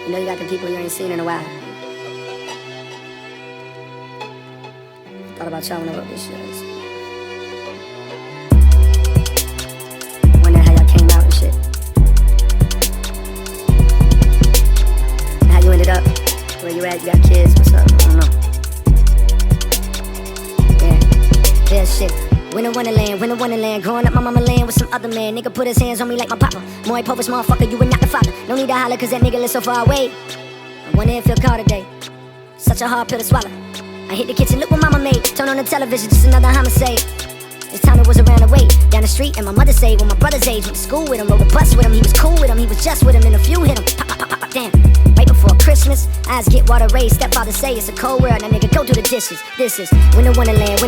You know you got the people you ain't seen in a while. Thought about y'all when I wrote this shit. Wonder how y'all came out and shit. And how you ended up where you at, you got kids, what's up? I don't know. Yeah, shit. Winter wonderland, growing up my mama land with some other man. Nigga put his hands on me like my papa. More Povis motherfucker, you were not the father. No need to holler cause that nigga lives so far away. I wonder if he'll call today. Such a hard pill to swallow. I hit the kitchen, look what mama made. Turn on the television, just another homicide. This time it was around the way, down the street, and my mother say, when my brother's age, went to school with him, rode the bus with him, he was cool with him, he was just with him, and a few hit him, pop, pop, pop, pop, damn. Right before Christmas, eyes get water raised, stepfather say it's a cold world, now nigga go do the dishes. This is winter wonderland,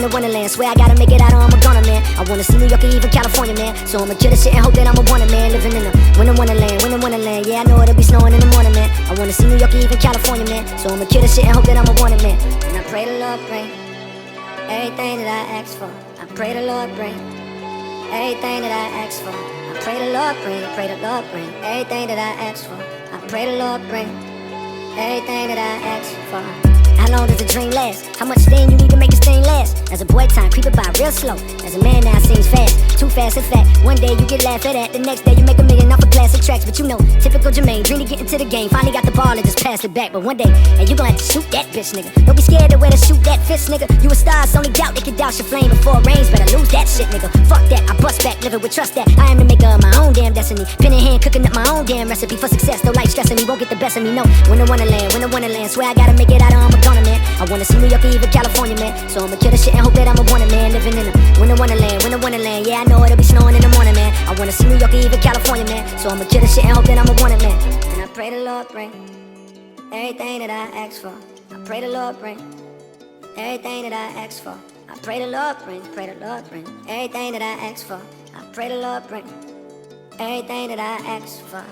swear I gotta make it out or I'm a goner, man. I wanna see New York or even California, man, so I'ma kill this shit and hope that I'm a wanted man. Living in the winter wonderland, yeah I know it'll be snowing in the morning, man. I wanna see New York or even California, man, so I'ma kill this shit and hope that I'm a wanted man. And I pray the Lord bring everything that I ask for. I pray the Lord bring everything that I ask for. I pray the Lord bring, I pray the Lord bring everything that I ask for. I pray the Lord bring everything that I ask for. How long does a dream last? How much stain you need to make this thing last? As a boy, time creeping by real slow. As a man now, it seems fast. Too fast, in fact. One day you get laughed at. The next day you make $1 million off of classic tracks. But you know, typical Jermaine, dream to get into the game. Finally got the ball and just passed it back. But one day, and you gon' have to shoot that bitch, nigga. Don't be scared to wear to shoot that fist, nigga. You a star, it's only doubt they can douse your flame before it rains. Better lose that shit, nigga. Fuck that, I bust back, living with trust that I am the maker of my own damn destiny. Pen in hand, cooking up my own damn recipe for success. Though life stressing me, won't get the best of me, no. Winter wonderland, swear I gotta make it out or I'm a goner, man. I wanna see New York or even California, man, so I'ma kill the shit and hope that I'm a wanted man. Living in a winter wonderland, yeah I know it'll be snowing in the morning, man. I wanna see New York or even California, man, so I'ma kill the shit and hope that I'm a wanted man. And I pray the Lord bring everything that I ask for. I pray the Lord bring everything that I ask for. I pray the Lord bring everything that I ask for. I pray the Lord bring everything that I ask for.